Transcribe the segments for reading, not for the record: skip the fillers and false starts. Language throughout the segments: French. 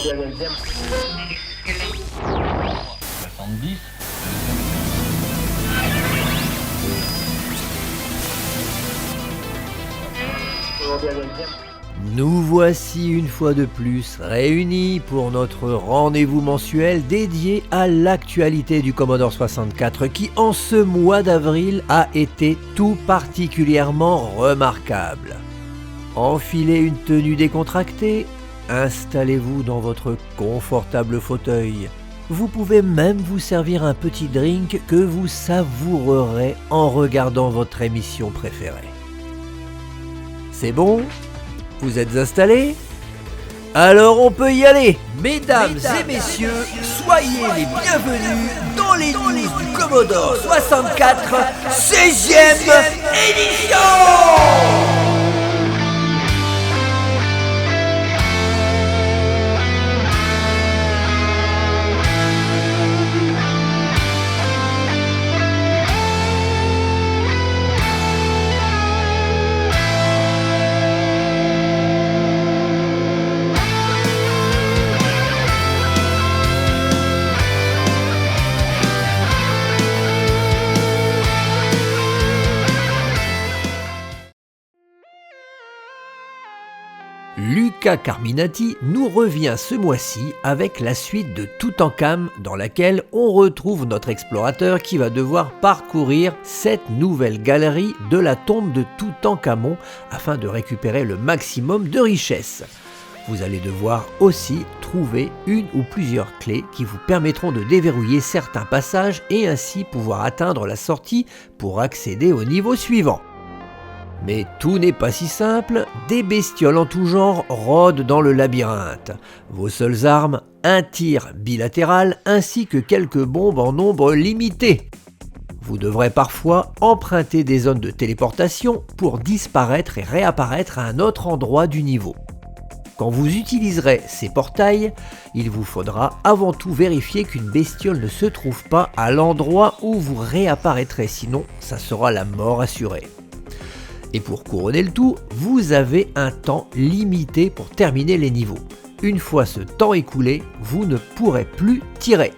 70. Nous voici une fois de plus réunis pour notre rendez-vous mensuel dédié à l'actualité du Commodore 64 qui, en ce mois d'avril, a été tout particulièrement remarquable. Enfilez une tenue décontractée, installez-vous dans votre confortable fauteuil. Vous pouvez même vous servir un petit drink que vous savourerez en regardant votre émission préférée. C'est bon ? Vous êtes installés ? Alors on peut y aller. Mesdames et messieurs, soyez les bienvenus dans les news du Commodore 64 16e édition. Luca Carminati nous revient ce mois-ci avec la suite de Toutankhamon dans laquelle on retrouve notre explorateur qui va devoir parcourir cette nouvelle galerie de la tombe de Toutankhamon afin de récupérer le maximum de richesses. Vous allez devoir aussi trouver une ou plusieurs clés qui vous permettront de déverrouiller certains passages et ainsi pouvoir atteindre la sortie pour accéder au niveau suivant. Mais tout n'est pas si simple, des bestioles en tout genre rôdent dans le labyrinthe. Vos seules armes, un tir bilatéral ainsi que quelques bombes en nombre limité. Vous devrez parfois emprunter des zones de téléportation pour disparaître et réapparaître à un autre endroit du niveau. Quand vous utiliserez ces portails, il vous faudra avant tout vérifier qu'une bestiole ne se trouve pas à l'endroit où vous réapparaîtrez, sinon ça sera la mort assurée. Et pour couronner le tout, vous avez un temps limité pour terminer les niveaux. Une fois ce temps écoulé, vous ne pourrez plus tirer.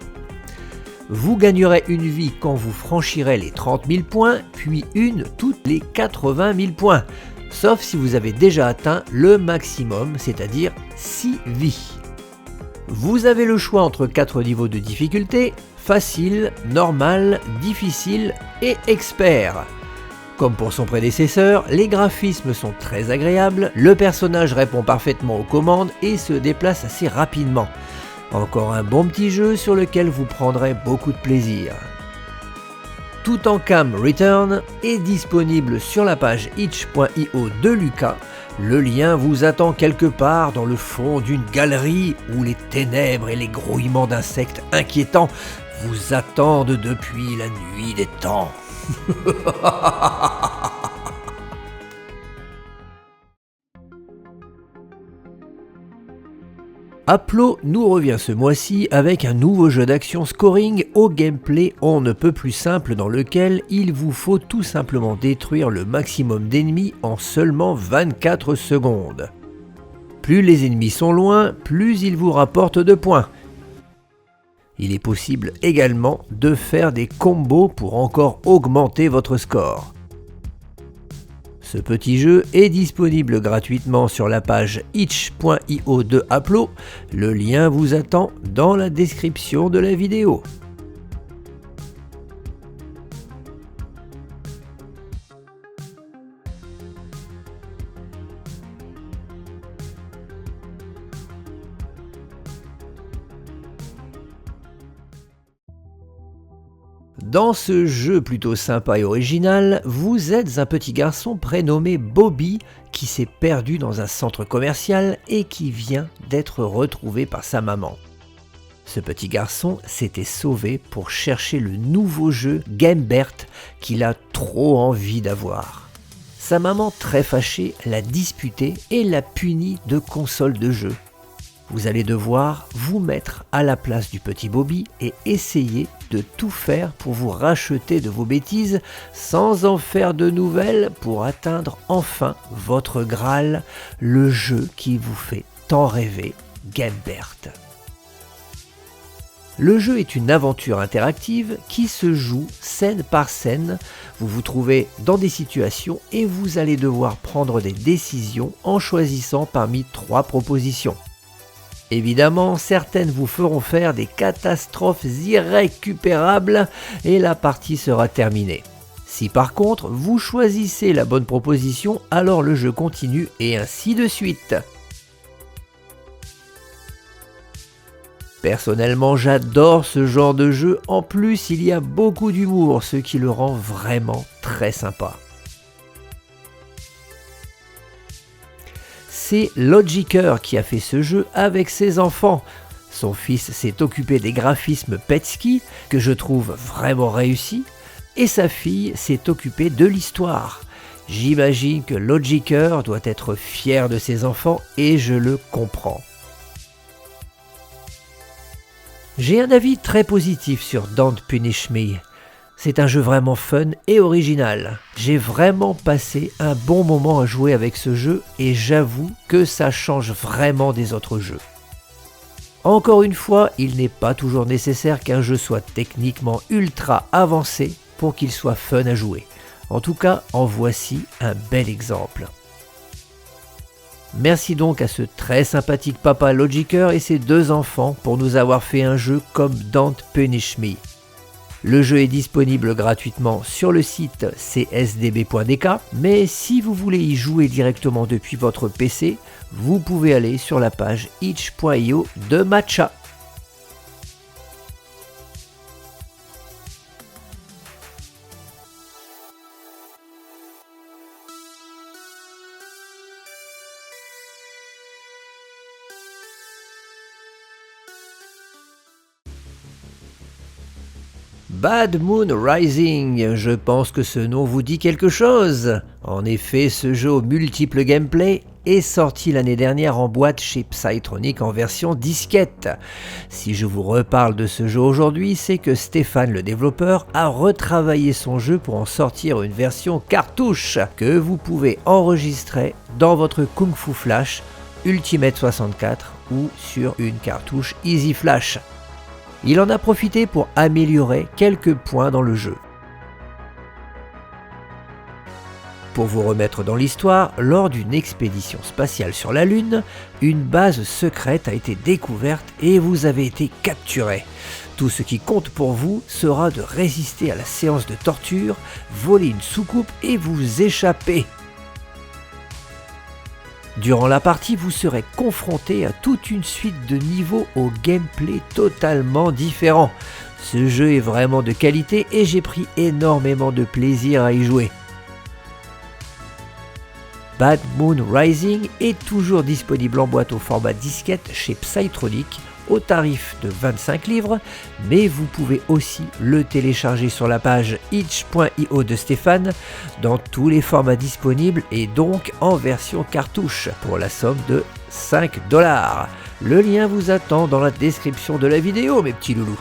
Vous gagnerez une vie quand vous franchirez les 30 000 points, puis une toutes les 80 000 points. Sauf si vous avez déjà atteint le maximum, c'est-à-dire 6 vies. Vous avez le choix entre 4 niveaux de difficulté, facile, normal, difficile et expert. Comme pour son prédécesseur, les graphismes sont très agréables, le personnage répond parfaitement aux commandes et se déplace assez rapidement. Encore un bon petit jeu sur lequel vous prendrez beaucoup de plaisir. Toutankhamon Return est disponible sur la page itch.io de Luca. Le lien vous attend quelque part dans le fond d'une galerie où les ténèbres et les grouillements d'insectes inquiétants vous attendent depuis la nuit des temps. Aplo nous revient ce mois-ci avec un nouveau jeu d'action scoring au gameplay on ne peut plus simple dans lequel il vous faut tout simplement détruire le maximum d'ennemis en seulement 24 secondes. Plus les ennemis sont loin, plus ils vous rapportent de points. Il est possible également de faire des combos pour encore augmenter votre score. Ce petit jeu est disponible gratuitement sur la page itch.io de Aplo. Le lien vous attend dans la description de la vidéo. Dans ce jeu plutôt sympa et original, vous êtes un petit garçon prénommé Bobby qui s'est perdu dans un centre commercial et qui vient d'être retrouvé par sa maman. Ce petit garçon s'était sauvé pour chercher le nouveau jeu Gamebert qu'il a trop envie d'avoir. Sa maman, très fâchée, l'a disputé et l'a puni de console de jeu. Vous allez devoir vous mettre à la place du petit Bobby et essayer de tout faire pour vous racheter de vos bêtises sans en faire de nouvelles pour atteindre enfin votre Graal, le jeu qui vous fait tant rêver Gambert. Le jeu est une aventure interactive qui se joue scène par scène. Vous vous trouvez dans des situations et vous allez devoir prendre des décisions en choisissant parmi 3 propositions. Évidemment, certaines vous feront faire des catastrophes irrécupérables et la partie sera terminée. Si par contre, vous choisissez la bonne proposition, alors le jeu continue et ainsi de suite. Personnellement, j'adore ce genre de jeu. En plus, il y a beaucoup d'humour, ce qui le rend vraiment très sympa. C'est Logiker qui a fait ce jeu avec ses enfants. Son fils s'est occupé des graphismes Petsky, que je trouve vraiment réussis, et sa fille s'est occupée de l'histoire. J'imagine que Logiker doit être fier de ses enfants et je le comprends. J'ai un avis très positif sur Don't Punish Me. C'est un jeu vraiment fun et original. J'ai vraiment passé un bon moment à jouer avec ce jeu et j'avoue que ça change vraiment des autres jeux. Encore une fois, il n'est pas toujours nécessaire qu'un jeu soit techniquement ultra avancé pour qu'il soit fun à jouer. En tout cas, en voici un bel exemple. Merci donc à ce très sympathique papa Logiker et ses 2 enfants pour nous avoir fait un jeu comme Don't Punish Me. Le jeu est disponible gratuitement sur le site csdb.dk, mais si vous voulez y jouer directement depuis votre PC, vous pouvez aller sur la page itch.io de Matcha. Bad Moon Rising, je pense que ce nom vous dit quelque chose. En effet, ce jeu aux multiples gameplays est sorti l'année dernière en boîte chez Psytronic en version disquette. Si je vous reparle de ce jeu aujourd'hui, c'est que Stéphane, le développeur, a retravaillé son jeu pour en sortir une version cartouche que vous pouvez enregistrer dans votre Kung Fu Flash Ultimate 64 ou sur une cartouche Easy Flash. Il en a profité pour améliorer quelques points dans le jeu. Pour vous remettre dans l'histoire, lors d'une expédition spatiale sur la Lune, une base secrète a été découverte et vous avez été capturé. Tout ce qui compte pour vous sera de résister à la séance de torture, voler une soucoupe et vous échapper. Durant la partie, vous serez confronté à toute une suite de niveaux au gameplay totalement différent. Ce jeu est vraiment de qualité et j'ai pris énormément de plaisir à y jouer. Bad Moon Rising est toujours disponible en boîte au format disquette chez Psytronic au tarif de 25 livres, mais vous pouvez aussi le télécharger sur la page itch.io de Stéphane dans tous les formats disponibles et donc en version cartouche pour la somme de 5 $. Le lien vous attend dans la description de la vidéo, mes petits loulous.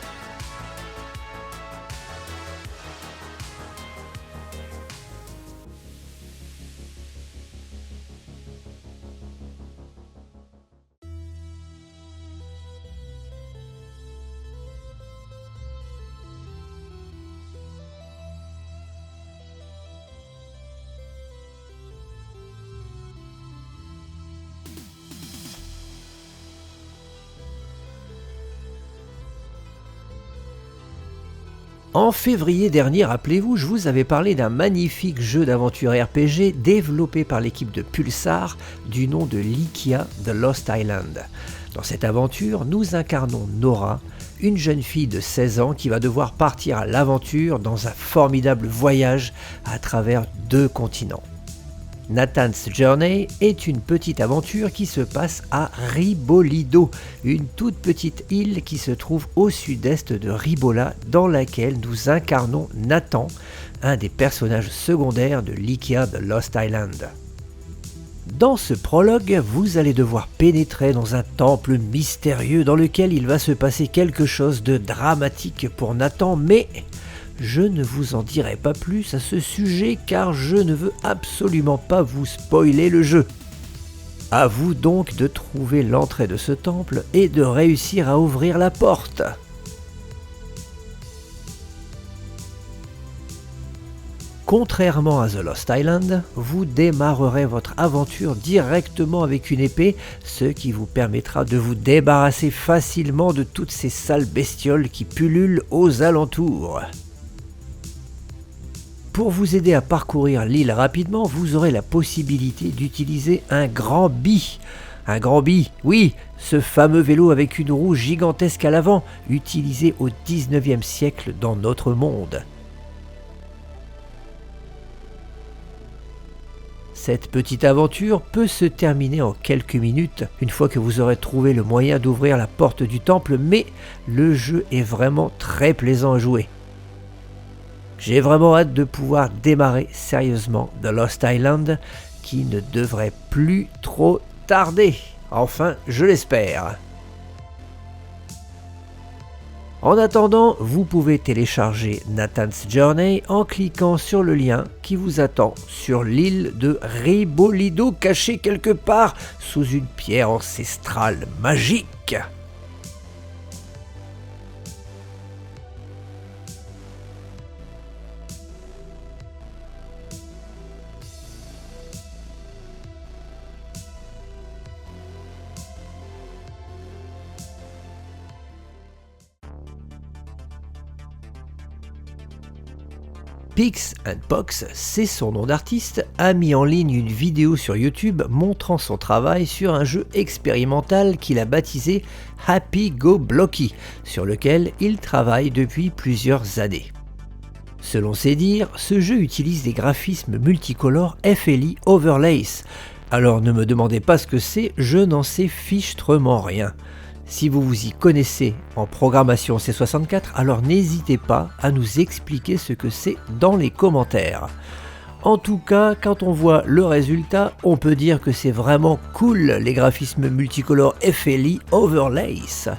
En février dernier, rappelez-vous, je vous avais parlé d'un magnifique jeu d'aventure RPG développé par l'équipe de Pulsar du nom de Lycia The Lost Island. Dans cette aventure, nous incarnons Nora, une jeune fille de 16 ans qui va devoir partir à l'aventure dans un formidable voyage à travers 2 continents. Nathan's Journey est une petite aventure qui se passe à Ribolido, une toute petite île qui se trouve au sud-est de Ribola, dans laquelle nous incarnons Nathan, un des personnages secondaires de Lycia The Lost Island. Dans ce prologue, vous allez devoir pénétrer dans un temple mystérieux dans lequel il va se passer quelque chose de dramatique pour Nathan, mais je ne vous en dirai pas plus à ce sujet car je ne veux absolument pas vous spoiler le jeu. À vous donc de trouver l'entrée de ce temple et de réussir à ouvrir la porte. Contrairement à The Lost Island, vous démarrerez votre aventure directement avec une épée, ce qui vous permettra de vous débarrasser facilement de toutes ces sales bestioles qui pullulent aux alentours. Pour vous aider à parcourir l'île rapidement, vous aurez la possibilité d'utiliser un grand bi. Un grand bi, oui, ce fameux vélo avec une roue gigantesque à l'avant, utilisé au 19e siècle dans notre monde. Cette petite aventure peut se terminer en quelques minutes, une fois que vous aurez trouvé le moyen d'ouvrir la porte du temple, mais le jeu est vraiment très plaisant à jouer. J'ai vraiment hâte de pouvoir démarrer sérieusement The Lost Island, qui ne devrait plus trop tarder. Enfin, je l'espère. En attendant, vous pouvez télécharger Nathan's Journey en cliquant sur le lien qui vous attend sur l'île de Ribolido, cachée quelque part sous une pierre ancestrale magique. Pix and Pox, c'est son nom d'artiste, a mis en ligne une vidéo sur YouTube montrant son travail sur un jeu expérimental qu'il a baptisé Happy Go Blocky, sur lequel il travaille depuis plusieurs années. Selon ses dires, ce jeu utilise des graphismes multicolores FLI Overlays. Alors ne me demandez pas ce que c'est, je n'en sais fichtrement rien. Si vous vous y connaissez en programmation C64, alors n'hésitez pas à nous expliquer ce que c'est dans les commentaires. En tout cas, quand on voit le résultat, on peut dire que c'est vraiment cool les graphismes multicolores FLI Overlays.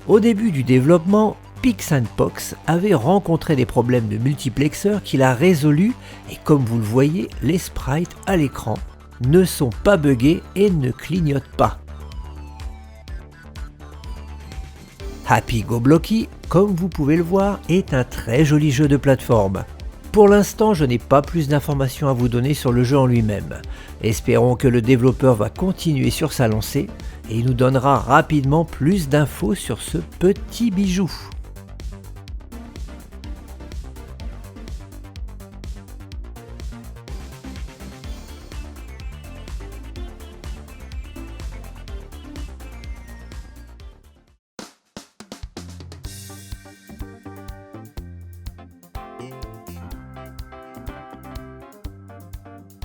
Au début du développement, Pix and Pox avait rencontré des problèmes de multiplexeur qu'il a résolus et comme vous le voyez, les sprites à l'écran ne sont pas buggés et ne clignotent pas. Happy Go Blocky, comme vous pouvez le voir, est un très joli jeu de plateforme. Pour l'instant, je n'ai pas plus d'informations à vous donner sur le jeu en lui-même. Espérons que le développeur va continuer sur sa lancée et il nous donnera rapidement plus d'infos sur ce petit bijou.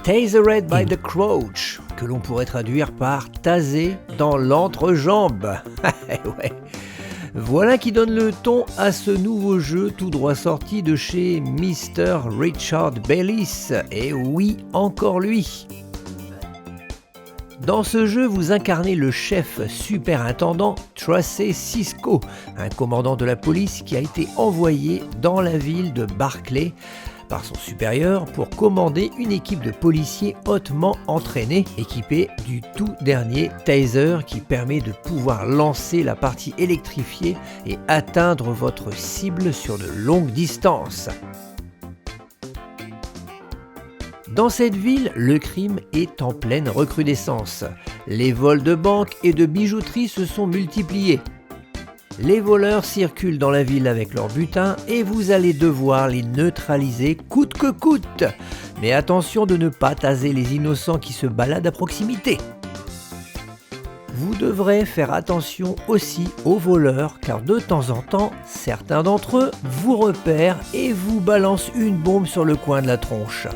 Tasered by the Crouch, que l'on pourrait traduire par tasé dans l'entrejambe. Ouais. Voilà qui donne le ton à ce nouveau jeu tout droit sorti de chez Mr. Richard Bellis. Et oui, encore lui. Dans ce jeu, vous incarnez le chef superintendant Tracey Cisco, un commandant de la police qui a été envoyé dans la ville de Barclay par son supérieur pour commander une équipe de policiers hautement entraînés, équipés du tout dernier taser qui permet de pouvoir lancer la partie électrifiée et atteindre votre cible sur de longues distances. Dans cette ville, le crime est en pleine recrudescence. Les vols de banques et de bijouterie se sont multipliés. Les voleurs circulent dans la ville avec leur butin et vous allez devoir les neutraliser coûte que coûte. Mais attention de ne pas taser les innocents qui se baladent à proximité. Vous devrez faire attention aussi aux voleurs car de temps en temps, certains d'entre eux vous repèrent et vous balancent une bombe sur le coin de la tronche.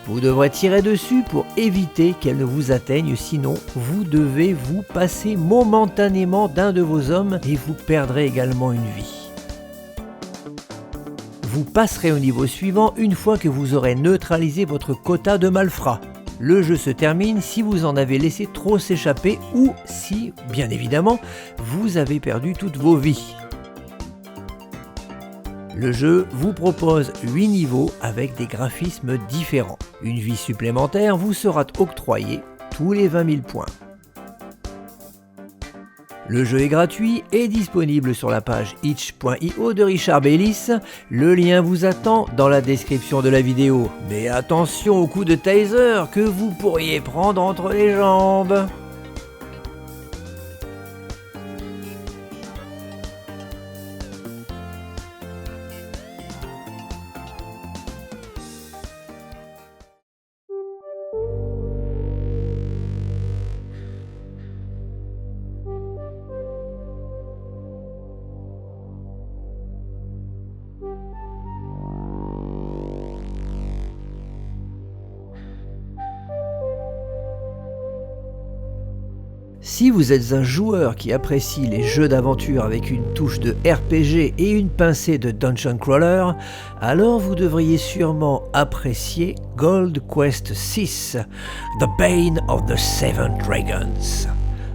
Vous devrez tirer dessus pour éviter qu'elle ne vous atteigne, sinon vous devez vous passer momentanément d'un de vos hommes et vous perdrez également une vie. Vous passerez au niveau suivant une fois que vous aurez neutralisé votre quota de malfrats. Le jeu se termine si vous en avez laissé trop s'échapper ou si, bien évidemment, vous avez perdu toutes vos vies. Le jeu vous propose 8 niveaux avec des graphismes différents. Une vie supplémentaire vous sera octroyée tous les 20 000 points. Le jeu est gratuit et disponible sur la page itch.io de Richard Bellis. Le lien vous attend dans la description de la vidéo. Mais attention au coup de taser que vous pourriez prendre entre les jambes. Si vous êtes un joueur qui apprécie les jeux d'aventure avec une touche de RPG et une pincée de Dungeon Crawler, alors vous devriez sûrement apprécier Gold Quest VI, The Bane of the Seven Dragons.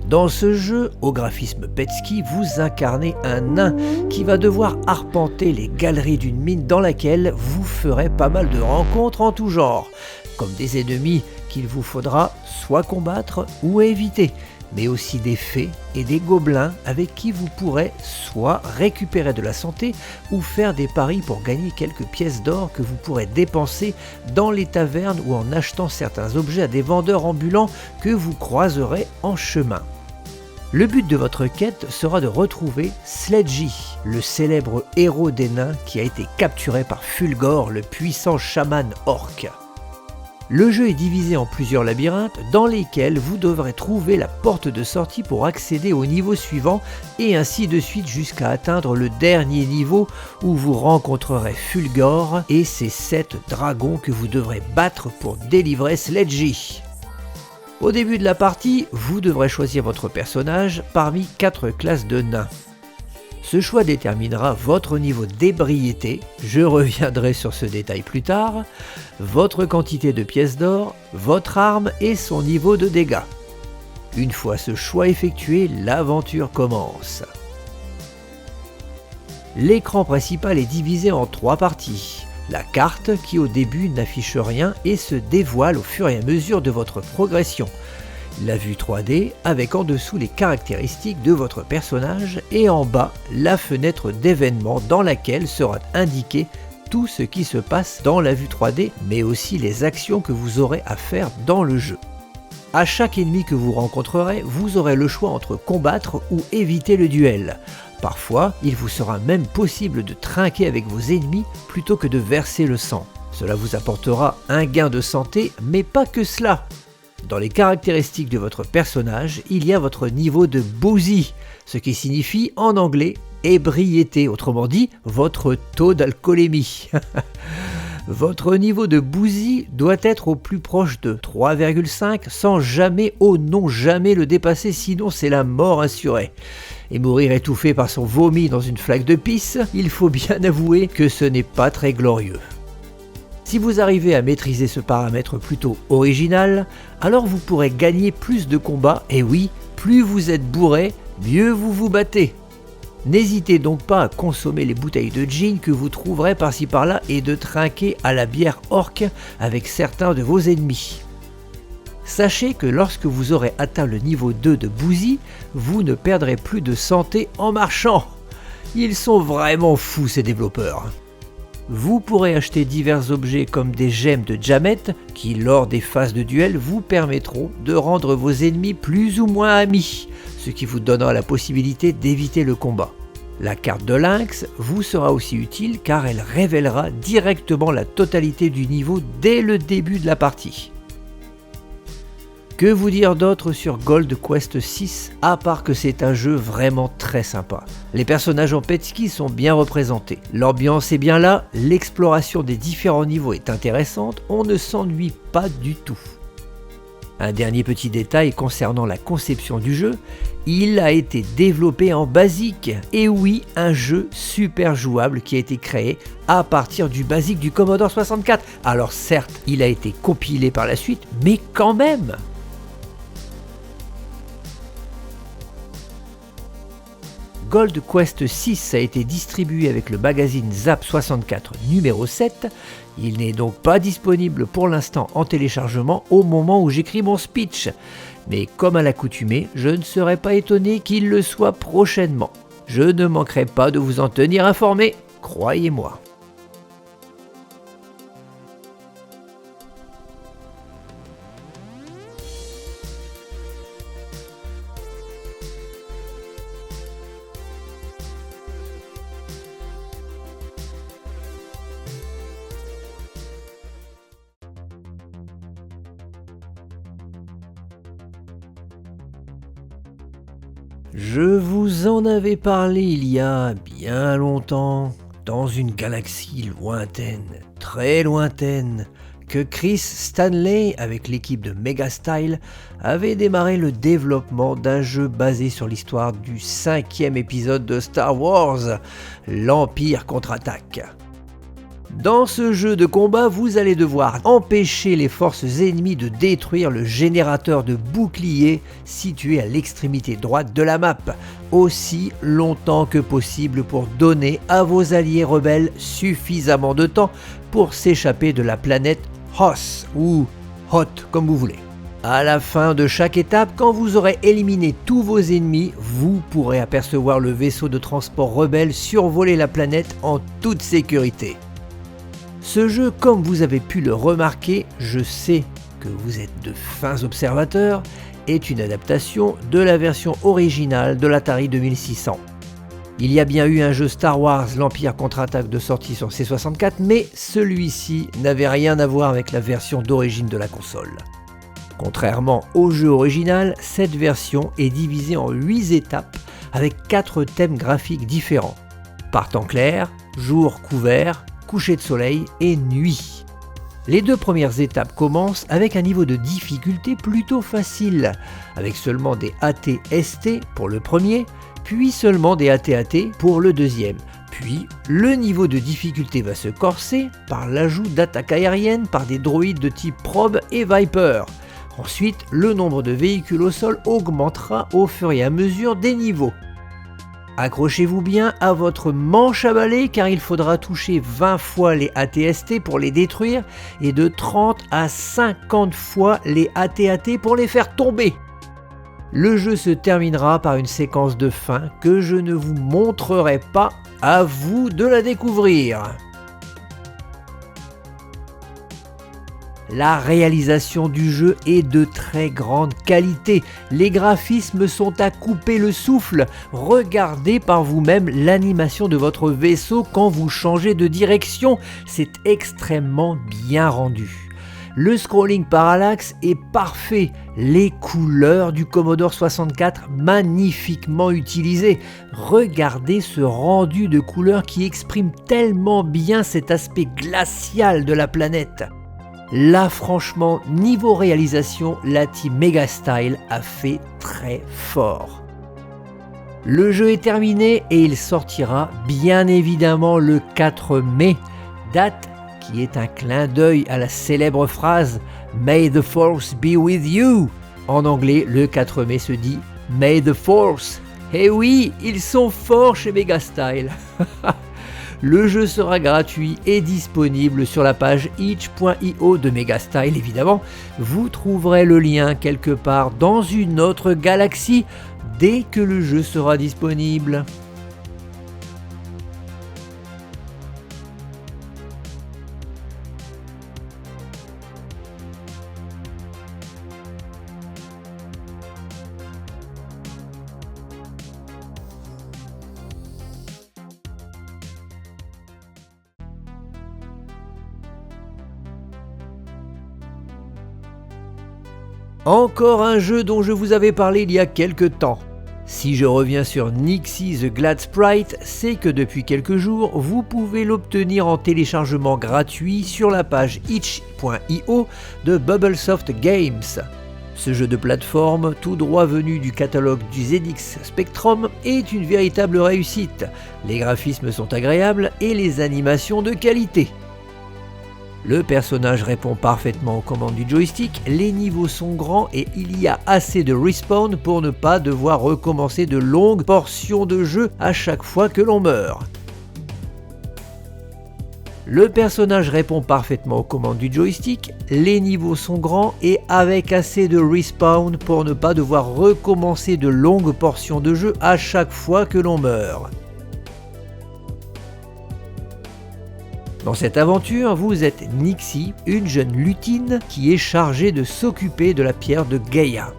Dans ce jeu, au graphisme Petsky, vous incarnez un nain qui va devoir arpenter les galeries d'une mine dans laquelle vous ferez pas mal de rencontres en tout genre, comme des ennemis qu'il vous faudra soit combattre ou éviter, mais aussi des fées et des gobelins avec qui vous pourrez soit récupérer de la santé ou faire des paris pour gagner quelques pièces d'or que vous pourrez dépenser dans les tavernes ou en achetant certains objets à des vendeurs ambulants que vous croiserez en chemin. Le but de votre quête sera de retrouver Sledgy, le célèbre héros des nains qui a été capturé par Fulgor, le puissant chaman orc. Le jeu est divisé en plusieurs labyrinthes dans lesquels vous devrez trouver la porte de sortie pour accéder au niveau suivant et ainsi de suite jusqu'à atteindre le dernier niveau où vous rencontrerez Fulgor et ses 7 dragons que vous devrez battre pour délivrer Sledgy. Au début de la partie, vous devrez choisir votre personnage parmi 4 classes de nains. Ce choix déterminera votre niveau d'ébriété, je reviendrai sur ce détail plus tard, votre quantité de pièces d'or, votre arme et son niveau de dégâts. Une fois ce choix effectué, l'aventure commence. L'écran principal est divisé en 3 parties. La carte qui au début n'affiche rien et se dévoile au fur et à mesure de votre progression. La vue 3D avec en dessous les caractéristiques de votre personnage et en bas la fenêtre d'événements dans laquelle sera indiqué tout ce qui se passe dans la vue 3D mais aussi les actions que vous aurez à faire dans le jeu. À chaque ennemi que vous rencontrerez, vous aurez le choix entre combattre ou éviter le duel. Parfois, il vous sera même possible de trinquer avec vos ennemis plutôt que de verser le sang. Cela vous apportera un gain de santé, mais pas que cela. Dans les caractéristiques de votre personnage, il y a votre niveau de boozy, ce qui signifie en anglais ébriété, autrement dit votre taux d'alcoolémie. Votre niveau de boozy doit être au plus proche de 3,5 sans jamais, oh non jamais le dépasser, sinon c'est la mort assurée. Et mourir étouffé par son vomi dans une flaque de pisse, il faut bien avouer que ce n'est pas très glorieux. Si vous arrivez à maîtriser ce paramètre plutôt original, alors vous pourrez gagner plus de combats, et oui, plus vous êtes bourré, mieux vous vous battez. N'hésitez donc pas à consommer les bouteilles de gin que vous trouverez par-ci par-là et de trinquer à la bière orque avec certains de vos ennemis. Sachez que lorsque vous aurez atteint le niveau 2 de Boozy, vous ne perdrez plus de santé en marchant. Ils sont vraiment fous ces développeurs. Vous pourrez acheter divers objets comme des gemmes de Jamet qui, lors des phases de duel, vous permettront de rendre vos ennemis plus ou moins amis, ce qui vous donnera la possibilité d'éviter le combat. La carte de Lynx vous sera aussi utile car elle révélera directement la totalité du niveau dès le début de la partie. Que vous dire d'autre sur Gold Quest VI, à part que c'est un jeu vraiment très sympa. Les personnages en Petsky sont bien représentés, l'ambiance est bien là, l'exploration des différents niveaux est intéressante, on ne s'ennuie pas du tout. Un dernier petit détail concernant la conception du jeu, il a été développé en BASIC, et oui, un jeu super jouable qui a été créé à partir du BASIC du Commodore 64. Alors certes, il a été compilé par la suite, mais quand même. Gold Quest 6 a été distribué avec le magazine Zap 64 numéro 7. Il n'est donc pas disponible pour l'instant en téléchargement au moment où j'écris mon speech. Mais comme à l'accoutumée, je ne serais pas étonné qu'il le soit prochainement. Je ne manquerai pas de vous en tenir informé, croyez-moi. Je vous en avais parlé il y a bien longtemps, dans une galaxie lointaine, très lointaine, que Chris Stanley, avec l'équipe de Megastyle, avait démarré le développement d'un jeu basé sur l'histoire du 5e épisode de Star Wars, l'Empire contre-attaque. Dans ce jeu de combat, vous allez devoir empêcher les forces ennemies de détruire le générateur de boucliers situé à l'extrémité droite de la map, aussi longtemps que possible pour donner à vos alliés rebelles suffisamment de temps pour s'échapper de la planète Hoth ou Hoth comme vous voulez. À la fin de chaque étape, quand vous aurez éliminé tous vos ennemis, vous pourrez apercevoir le vaisseau de transport rebelle survoler la planète en toute sécurité. Ce jeu, comme vous avez pu le remarquer, je sais que vous êtes de fins observateurs, est une adaptation de la version originale de l'Atari 2600. Il y a bien eu un jeu Star Wars l'Empire contre-attaque de sortie sur C64, mais celui-ci n'avait rien à voir avec la version d'origine de la console. Contrairement au jeu original, cette version est divisée en 8 étapes avec 4 thèmes graphiques différents. Par temps clair, jour couvert, coucher de soleil et nuit. Les 2 premières étapes commencent avec un niveau de difficulté plutôt facile, avec seulement des AT-ST pour le premier, puis seulement des AT-AT pour le deuxième. Puis, le niveau de difficulté va se corser par l'ajout d'attaques aériennes par des droïdes de type Probe et Viper. Ensuite, le nombre de véhicules au sol augmentera au fur et à mesure des niveaux. Accrochez-vous bien à votre manche à balai car il faudra toucher 20 fois les AT-ST pour les détruire et de 30 à 50 fois les AT-AT pour les faire tomber. Le jeu se terminera par une séquence de fin que je ne vous montrerai pas, à vous de la découvrir. La réalisation du jeu est de très grande qualité, les graphismes sont à couper le souffle, regardez par vous-même l'animation de votre vaisseau quand vous changez de direction, c'est extrêmement bien rendu. Le scrolling parallaxe est parfait, les couleurs du Commodore 64 magnifiquement utilisées. Regardez ce rendu de couleurs qui exprime tellement bien cet aspect glacial de la planète. Là, franchement, niveau réalisation, la team Megastyle a fait très fort. Le jeu est terminé et il sortira bien évidemment le 4 mai, date qui est un clin d'œil à la célèbre phrase « May the Force be with you ». En anglais, le 4 mai se dit « May the Force ». Eh oui, ils sont forts chez Megastyle. Le jeu sera gratuit et disponible sur la page itch.io de Megastyle évidemment. Vous trouverez le lien quelque part dans une autre galaxie dès que le jeu sera disponible. Encore un jeu dont je vous avais parlé il y a quelques temps. Si je reviens sur Nixie the Glad Sprite, c'est que depuis quelques jours, vous pouvez l'obtenir en téléchargement gratuit sur la page itch.io de Bubblesoft Games. Ce jeu de plateforme, tout droit venu du catalogue du ZX Spectrum, est une véritable réussite. Les graphismes sont agréables et les animations de qualité. Le personnage répond parfaitement aux commandes du joystick, les niveaux sont grands et il y a assez de respawn pour ne pas devoir recommencer de longues portions de jeu à chaque fois que l'on meurt. Le personnage répond parfaitement aux commandes du joystick, les niveaux sont grands et avec assez de respawn pour ne pas devoir recommencer de longues portions de jeu à chaque fois que l'on meurt. Dans cette aventure, vous êtes Nixie, une jeune lutine qui est chargée de s'occuper de la pierre de Gaïa.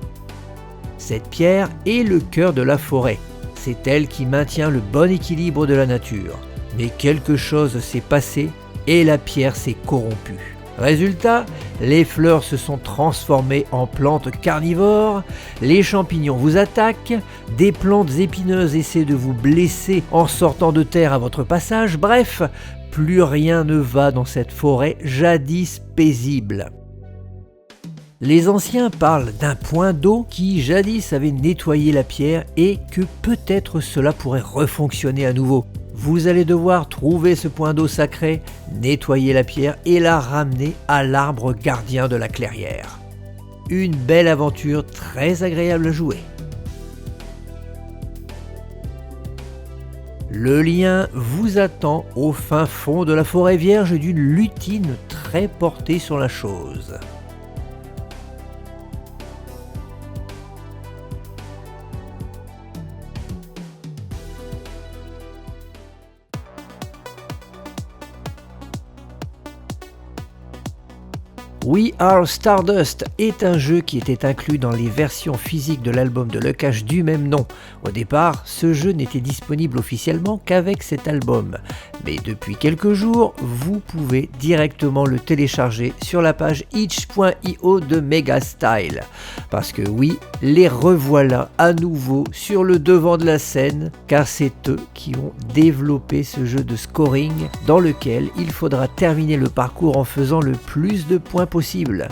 Cette pierre est le cœur de la forêt, c'est elle qui maintient le bon équilibre de la nature. Mais quelque chose s'est passé et la pierre s'est corrompue. Résultat, les fleurs se sont transformées en plantes carnivores, les champignons vous attaquent, des plantes épineuses essaient de vous blesser en sortant de terre à votre passage, bref, plus rien ne va dans cette forêt jadis paisible. Les anciens parlent d'un point d'eau qui jadis avait nettoyé la pierre et que peut-être cela pourrait refonctionner à nouveau. Vous allez devoir trouver ce point d'eau sacré, nettoyer la pierre et la ramener à l'arbre gardien de la clairière. Une belle aventure très agréable à jouer. Le lien vous attend au fin fond de la forêt vierge d'une lutine très portée sur la chose. We Are Stardust est un jeu qui était inclus dans les versions physiques de l'album de Lukash du même nom. Au départ, ce jeu n'était disponible officiellement qu'avec cet album, mais depuis quelques jours, vous pouvez directement le télécharger sur la page itch.io de Megastyle. Parce que oui, les revoilà à nouveau sur le devant de la scène, car c'est eux qui ont développé ce jeu de scoring dans lequel il faudra terminer le parcours en faisant le plus de points possible.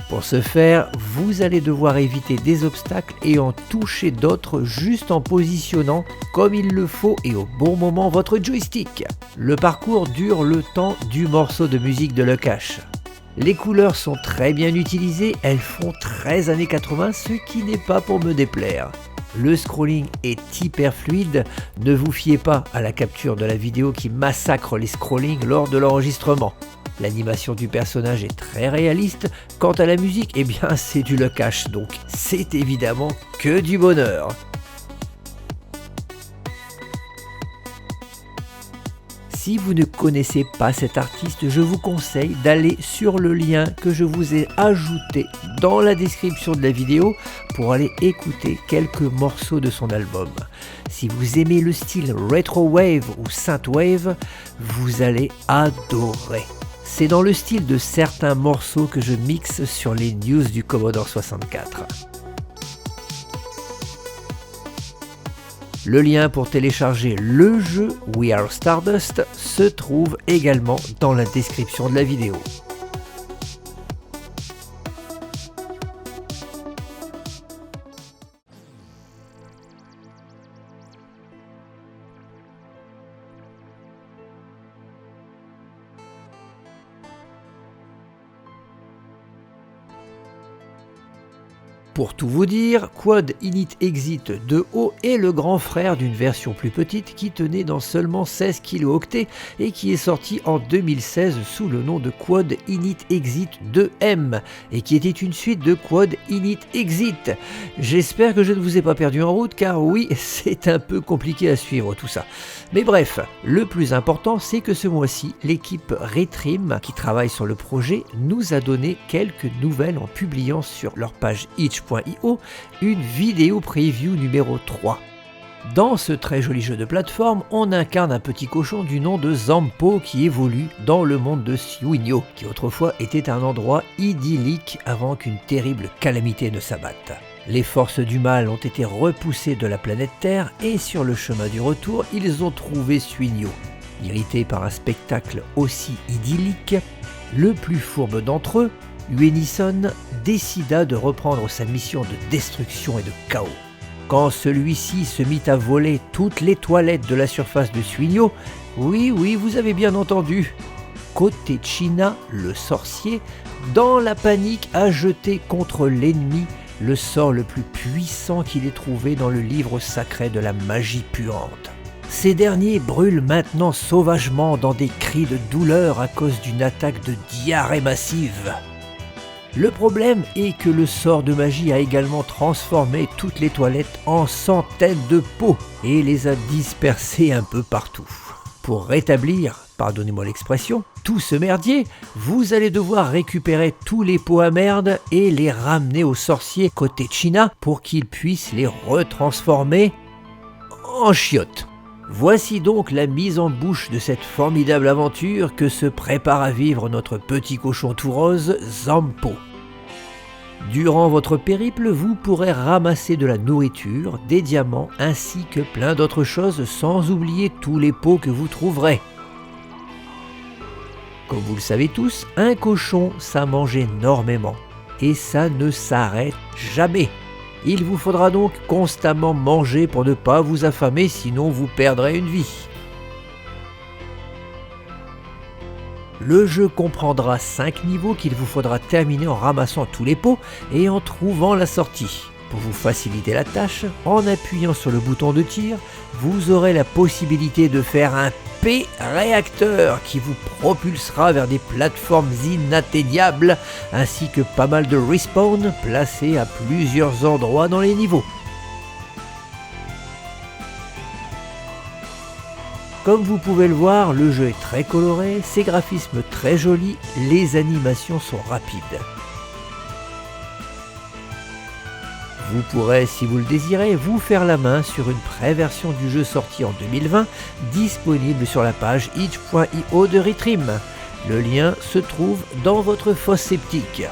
Pour ce faire, vous allez devoir éviter des obstacles et en toucher d'autres juste en positionnant comme il le faut et au bon moment votre joystick. Le parcours dure le temps du morceau de musique de Lukash. Les couleurs sont très bien utilisées, elles font très années 80, ce qui n'est pas pour me déplaire. Le scrolling est hyper fluide, ne vous fiez pas à la capture de la vidéo qui massacre les scrollings lors de l'enregistrement. L'animation du personnage est très réaliste, quant à la musique, eh bien c'est du Lukash, donc c'est évidemment que du bonheur. Si vous ne connaissez pas cet artiste, je vous conseille d'aller sur le lien que je vous ai ajouté dans la description de la vidéo pour aller écouter quelques morceaux de son album. Si vous aimez le style Retro Wave ou Synthwave, vous allez adorer. C'est dans le style de certains morceaux que je mixe sur les news du Commodore 64. Le lien pour télécharger le jeu We Are Stardust se trouve également dans la description de la vidéo. Pour tout vous dire, Quad Init Exit 2O est le grand frère d'une version plus petite qui tenait dans seulement 16 kilooctets et qui est sortie en 2016 sous le nom de Quad Init Exit 2M et qui était une suite de Quad Init Exit. J'espère que je ne vous ai pas perdu en route car oui, c'est un peu compliqué à suivre tout ça. Mais bref, le plus important c'est que ce mois-ci, l'équipe Retrim qui travaille sur le projet nous a donné quelques nouvelles en publiant sur leur page itch.io une vidéo preview numéro 3. Dans ce très joli jeu de plateforme, on incarne un petit cochon du nom de Zampo qui évolue dans le monde de Suigno, qui autrefois était un endroit idyllique avant qu'une terrible calamité ne s'abatte. Les forces du mal ont été repoussées de la planète Terre et sur le chemin du retour, ils ont trouvé Suigno. Irrité par un spectacle aussi idyllique, le plus fourbe d'entre eux, Uenison, décida de reprendre sa mission de destruction et de chaos. Quand celui-ci se mit à voler toutes les toilettes de la surface de Suigno, oui, vous avez bien entendu, Kotechina, le sorcier, dans la panique a jeté contre l'ennemi le sort le plus puissant qu'il ait trouvé dans le livre sacré de la magie puante. Ces derniers brûlent maintenant sauvagement dans des cris de douleur à cause d'une attaque de diarrhée massive. Le problème est que le sort de magie a également transformé toutes les toilettes en centaines de pots et les a dispersées un peu partout. Pour rétablir, pardonnez-moi l'expression, tout ce merdier, vous allez devoir récupérer tous les pots à merde et les ramener au sorcier Kotechina pour qu'il puisse les retransformer en chiottes. Voici donc la mise en bouche de cette formidable aventure que se prépare à vivre notre petit cochon tout rose, Zampo. Durant votre périple, vous pourrez ramasser de la nourriture, des diamants ainsi que plein d'autres choses sans oublier tous les pots que vous trouverez. Comme vous le savez tous, un cochon ça mange énormément et ça ne s'arrête jamais. Il vous faudra donc constamment manger pour ne pas vous affamer, sinon vous perdrez une vie. Le jeu comprendra 5 niveaux qu'il vous faudra terminer en ramassant tous les pots et en trouvant la sortie. Pour vous faciliter la tâche, en appuyant sur le bouton de tir, vous aurez la possibilité de faire un P-réacteur qui vous propulsera vers des plateformes inatteignables ainsi que pas mal de respawn placés à plusieurs endroits dans les niveaux. Comme vous pouvez le voir, le jeu est très coloré, ses graphismes très jolis, les animations sont rapides. Vous pourrez, si vous le désirez, vous faire la main sur une pré-version du jeu sorti en 2020, disponible sur la page itch.io de Retrim. Le lien se trouve dans votre fosse septique.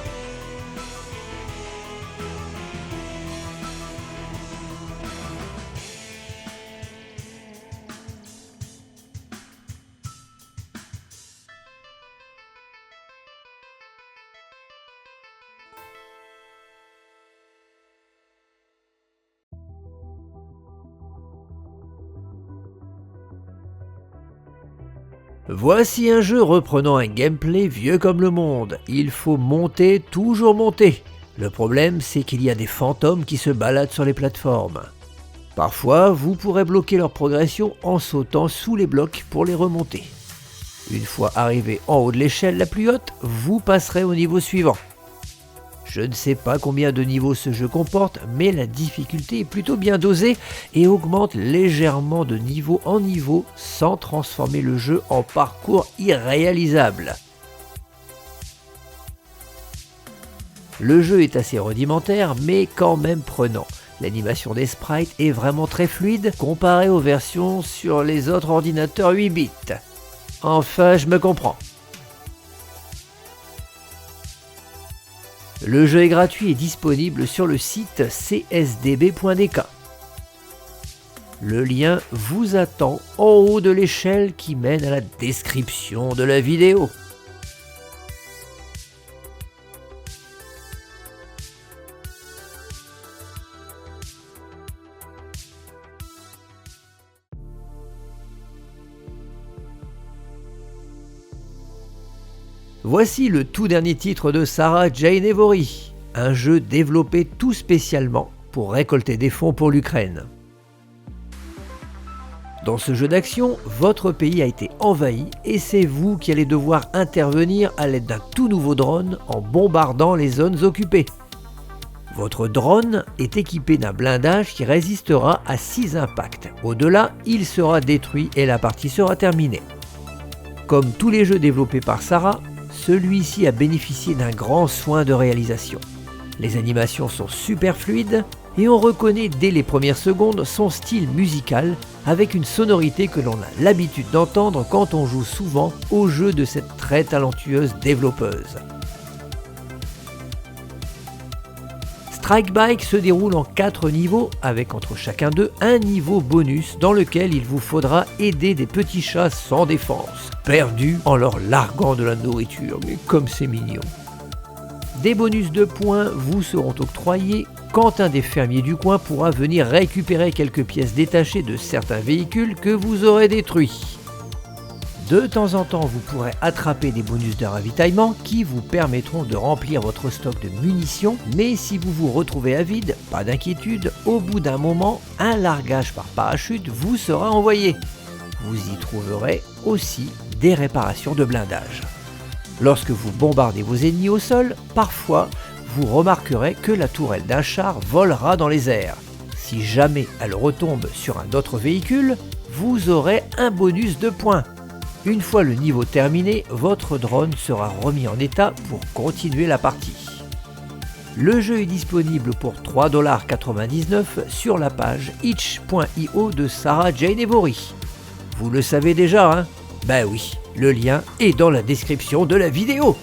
Voici un jeu reprenant un gameplay vieux comme le monde. Il faut monter, toujours monter. Le problème, c'est qu'il y a des fantômes qui se baladent sur les plateformes. Parfois, vous pourrez bloquer leur progression en sautant sous les blocs pour les remonter. Une fois arrivé en haut de l'échelle la plus haute, vous passerez au niveau suivant. Je ne sais pas combien de niveaux ce jeu comporte, mais la difficulté est plutôt bien dosée et augmente légèrement de niveau en niveau sans transformer le jeu en parcours irréalisable. Le jeu est assez rudimentaire, mais quand même prenant. L'animation des sprites est vraiment très fluide comparée aux versions sur les autres ordinateurs 8 bits. Enfin, je me comprends. Le jeu est gratuit et disponible sur le site csdb.dk. Le lien vous attend en haut de l'échelle qui mène à la description de la vidéo. Voici le tout dernier titre de Sarah Jane Evory, un jeu développé tout spécialement pour récolter des fonds pour l'Ukraine. Dans ce jeu d'action, votre pays a été envahi et c'est vous qui allez devoir intervenir à l'aide d'un tout nouveau drone en bombardant les zones occupées. Votre drone est équipé d'un blindage qui résistera à 6 impacts. Au-delà, il sera détruit et la partie sera terminée. Comme tous les jeux développés par Sarah, celui-ci a bénéficié d'un grand soin de réalisation. Les animations sont super fluides et on reconnaît dès les premières secondes son style musical avec une sonorité que l'on a l'habitude d'entendre quand on joue souvent aux jeux de cette très talentueuse développeuse. Strike Bike se déroule en 4 niveaux avec entre chacun d'eux un niveau bonus dans lequel il vous faudra aider des petits chats sans défense, perdus en leur larguant de la nourriture, mais comme c'est mignon. Des bonus de points vous seront octroyés quand un des fermiers du coin pourra venir récupérer quelques pièces détachées de certains véhicules que vous aurez détruits. De temps en temps, vous pourrez attraper des bonus de ravitaillement qui vous permettront de remplir votre stock de munitions, mais si vous vous retrouvez à vide, pas d'inquiétude, au bout d'un moment, un largage par parachute vous sera envoyé. Vous y trouverez aussi des réparations de blindage. Lorsque vous bombardez vos ennemis au sol, parfois, vous remarquerez que la tourelle d'un char volera dans les airs. Si jamais elle retombe sur un autre véhicule, vous aurez un bonus de points. Une fois le niveau terminé, votre drone sera remis en état pour continuer la partie. Le jeu est disponible pour 3,99$ sur la page itch.io de Sarah Jane Evory. Vous le savez déjà, hein? Ben oui, le lien est dans la description de la vidéo.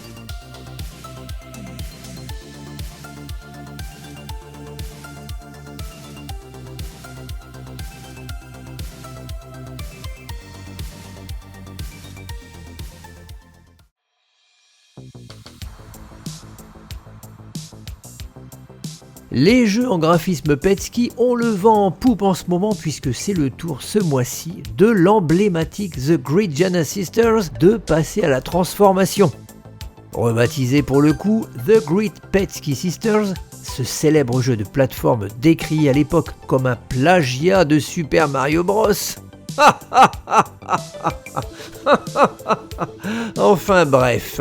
Les jeux en graphisme Petsky, on le vend en poupe en ce moment puisque c'est le tour ce mois-ci de l'emblématique The Great Giana Sisters de passer à la transformation. Rebaptisé pour le coup The Great Petsky Sisters, ce célèbre jeu de plateforme décrié à l'époque comme un plagiat de Super Mario Bros. Enfin bref,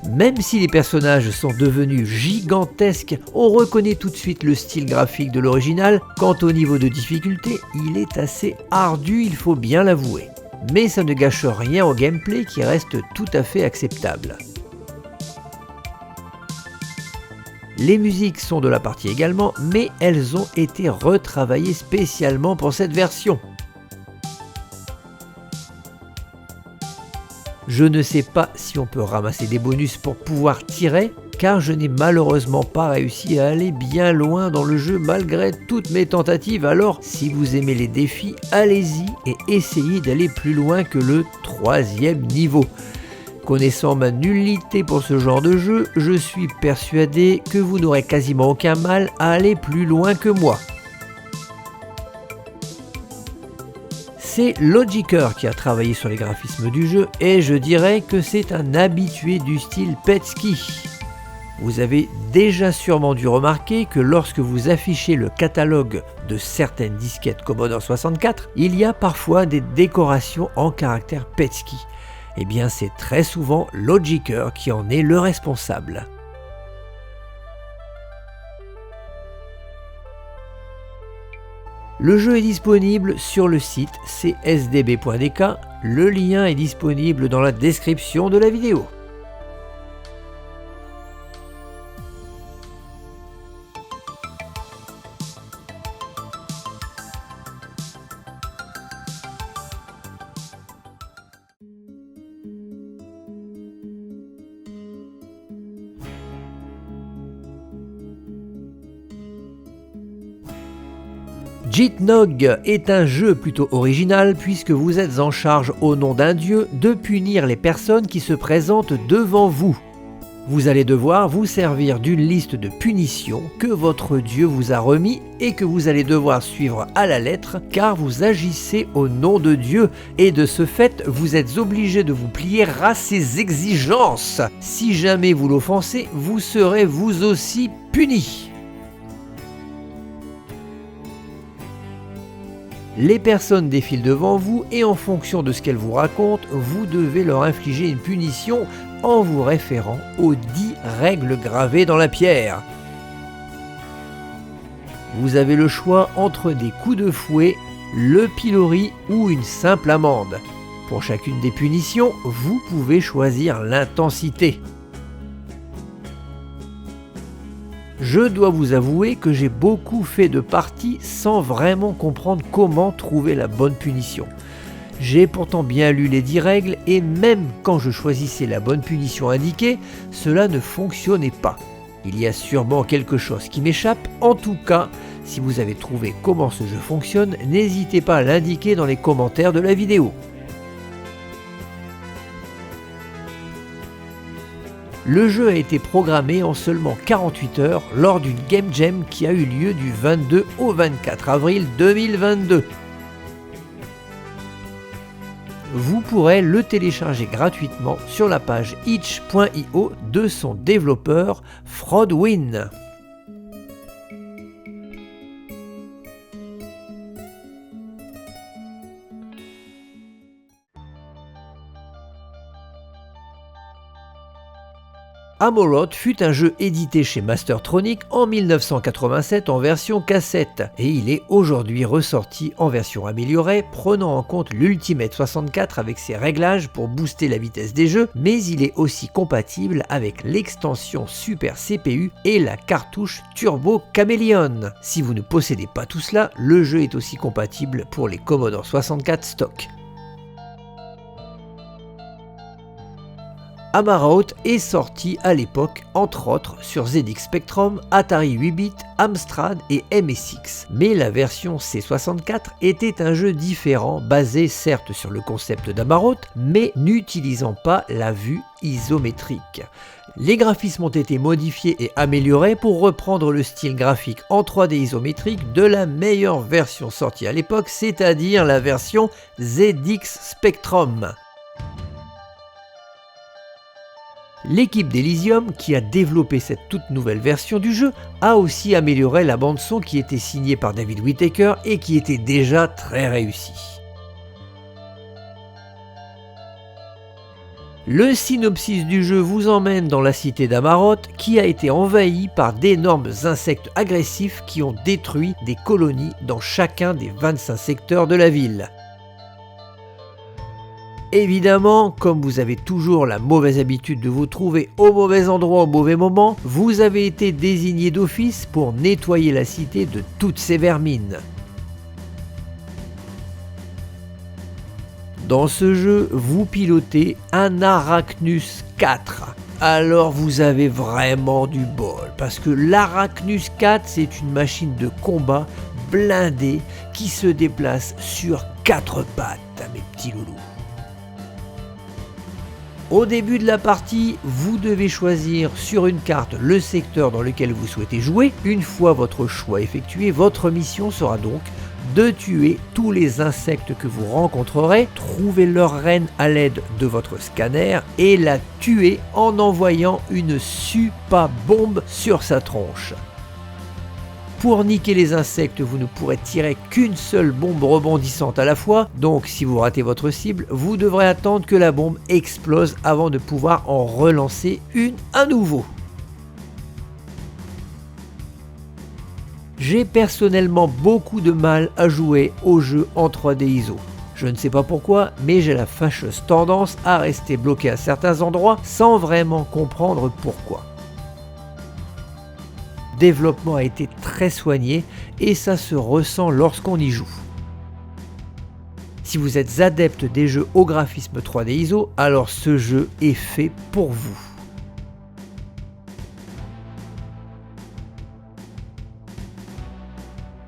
même si les personnages sont devenus gigantesques, on reconnaît tout de suite le style graphique de l'original. Quant au niveau de difficulté, il est assez ardu, il faut bien l'avouer. Mais ça ne gâche rien au gameplay qui reste tout à fait acceptable. Les musiques sont de la partie également, mais elles ont été retravaillées spécialement pour cette version. Je ne sais pas si on peut ramasser des bonus pour pouvoir tirer, car je n'ai malheureusement pas réussi à aller bien loin dans le jeu malgré toutes mes tentatives. Alors si vous aimez les défis, allez-y et essayez d'aller plus loin que le 3e niveau. Connaissant ma nullité pour ce genre de jeu, je suis persuadé que vous n'aurez quasiment aucun mal à aller plus loin que moi. C'est Logiker qui a travaillé sur les graphismes du jeu et je dirais que c'est un habitué du style Petsky. Vous avez déjà sûrement dû remarquer que lorsque vous affichez le catalogue de certaines disquettes Commodore 64, il y a parfois des décorations en caractère Petsky. Eh bien c'est très souvent Logiker qui en est le responsable. Le jeu est disponible sur le site csdb.dk, le lien est disponible dans la description de la vidéo. Jitnog est un jeu plutôt original puisque vous êtes en charge au nom d'un dieu de punir les personnes qui se présentent devant vous. Vous allez devoir vous servir d'une liste de punitions que votre dieu vous a remis et que vous allez devoir suivre à la lettre car vous agissez au nom de Dieu et de ce fait vous êtes obligé de vous plier à ses exigences. Si jamais vous l'offensez, vous serez vous aussi puni. Les personnes défilent devant vous et en fonction de ce qu'elles vous racontent, vous devez leur infliger une punition en vous référant aux 10 règles gravées dans la pierre. Vous avez le choix entre des coups de fouet, le pilori ou une simple amende. Pour chacune des punitions, vous pouvez choisir l'intensité. Je dois vous avouer que j'ai beaucoup fait de parties sans vraiment comprendre comment trouver la bonne punition. J'ai pourtant bien lu les 10 règles et même quand je choisissais la bonne punition indiquée, cela ne fonctionnait pas. Il y a sûrement quelque chose qui m'échappe. En tout cas, si vous avez trouvé comment ce jeu fonctionne, n'hésitez pas à l'indiquer dans les commentaires de la vidéo. Le jeu a été programmé en seulement 48 heures lors d'une Game Jam qui a eu lieu du 22 au 24 avril 2022. vous pourrez le télécharger gratuitement sur la page itch.io de son développeur Fraudwin. Amoroth fut un jeu édité chez Mastertronic en 1987 en version cassette et il est aujourd'hui ressorti en version améliorée prenant en compte l'Ultimate 64 avec ses réglages pour booster la vitesse des jeux, mais il est aussi compatible avec l'extension Super CPU et la cartouche Turbo Chameleon. Si vous ne possédez pas tout cela, le jeu est aussi compatible pour les Commodore 64 stock. Amoroth est sorti à l'époque, entre autres, sur ZX Spectrum, Atari 8-bit, Amstrad et MSX. Mais la version C64 était un jeu différent, basé certes sur le concept d'Amoroth, mais n'utilisant pas la vue isométrique. Les graphismes ont été modifiés et améliorés pour reprendre le style graphique en 3D isométrique de la meilleure version sortie à l'époque, c'est-à-dire la version ZX Spectrum. L'équipe d'Elysium, qui a développé cette toute nouvelle version du jeu, a aussi amélioré la bande-son qui était signée par David Whittaker et qui était déjà très réussie. Le synopsis du jeu vous emmène dans la cité d'Amoroth qui a été envahie par d'énormes insectes agressifs qui ont détruit des colonies dans chacun des 25 secteurs de la ville. Évidemment, comme vous avez toujours la mauvaise habitude de vous trouver au mauvais endroit au mauvais moment, vous avez été désigné d'office pour nettoyer la cité de toutes ces vermines. Dans ce jeu, vous pilotez un Arachnus 4. Alors vous avez vraiment du bol, parce que l'Arachnus 4, c'est une machine de combat blindée qui se déplace sur 4 pattes, mes petits loulous. Au début de la partie, vous devez choisir sur une carte le secteur dans lequel vous souhaitez jouer. Une fois votre choix effectué, votre mission sera donc de tuer tous les insectes que vous rencontrerez, trouver leur reine à l'aide de votre scanner et la tuer en envoyant une super bombe sur sa tronche. Pour niquer les insectes, vous ne pourrez tirer qu'une seule bombe rebondissante à la fois, donc si vous ratez votre cible, vous devrez attendre que la bombe explose avant de pouvoir en relancer une à nouveau. J'ai personnellement beaucoup de mal à jouer aux jeux en 3D ISO. Je ne sais pas pourquoi, mais j'ai la fâcheuse tendance à rester bloqué à certains endroits sans vraiment comprendre pourquoi. Le développement a été très soigné et ça se ressent lorsqu'on y joue. Si vous êtes adepte des jeux au graphisme 3D ISO, alors ce jeu est fait pour vous.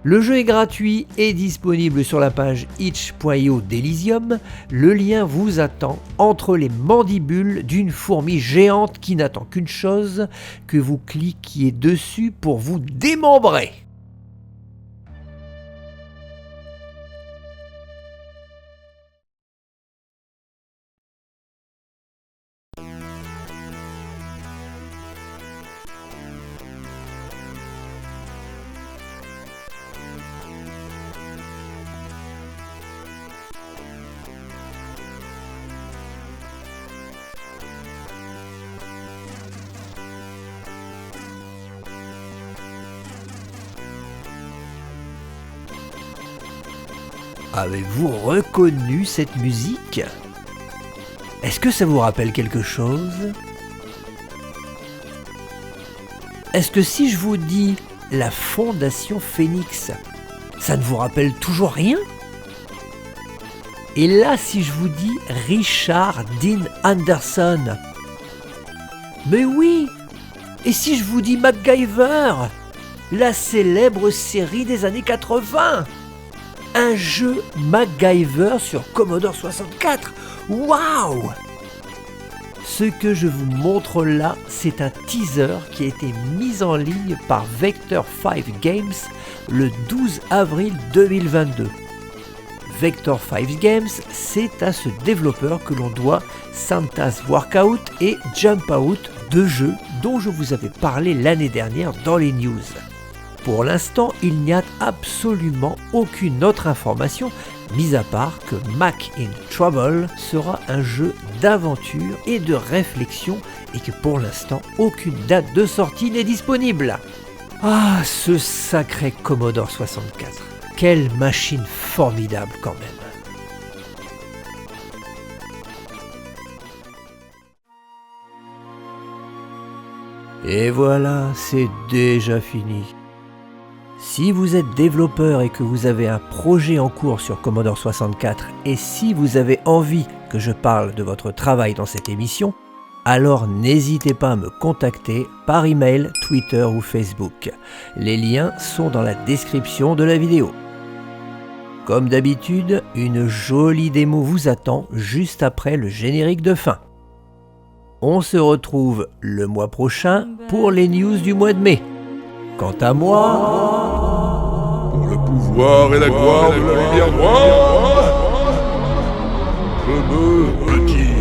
Le jeu est gratuit et disponible sur la page itch.io d'Elysium. Le lien vous attend entre les mandibules d'une fourmi géante qui n'attend qu'une chose, que vous cliquiez dessus pour vous démembrer. Avez-vous reconnu cette musique? Est-ce que ça vous rappelle quelque chose? Est-ce que si je vous dis la Fondation Phoenix, ça ne vous rappelle toujours rien? Et là, si je vous dis Richard Dean Anderson, mais oui! Et si je vous dis MacGyver, la célèbre série des années 80? Un jeu MacGyver sur Commodore 64. Waouh! Ce que je vous montre là, c'est un teaser qui a été mis en ligne par Vector 5 Games le 12 avril 2022. Vector 5 Games, c'est à ce développeur que l'on doit Santa's Workout et Jump Out, deux jeux dont je vous avais parlé l'année dernière dans les news. Pour l'instant, il n'y a absolument aucune autre information, mis à part que Mac in Trouble sera un jeu d'aventure et de réflexion et que pour l'instant, aucune date de sortie n'est disponible. Ah, ce sacré Commodore 64, quelle machine formidable quand même. Et voilà, c'est déjà fini. Si vous êtes développeur et que vous avez un projet en cours sur Commodore 64 et si vous avez envie que je parle de votre travail dans cette émission, alors n'hésitez pas à me contacter par email, Twitter ou Facebook. Les liens sont dans la description de la vidéo. Comme d'habitude, une jolie démo vous attend juste après le générique de fin. On se retrouve le mois prochain pour les news du mois de mai. Quant à moi, pour le pouvoir et la gloire de la lumière noire, je me retire.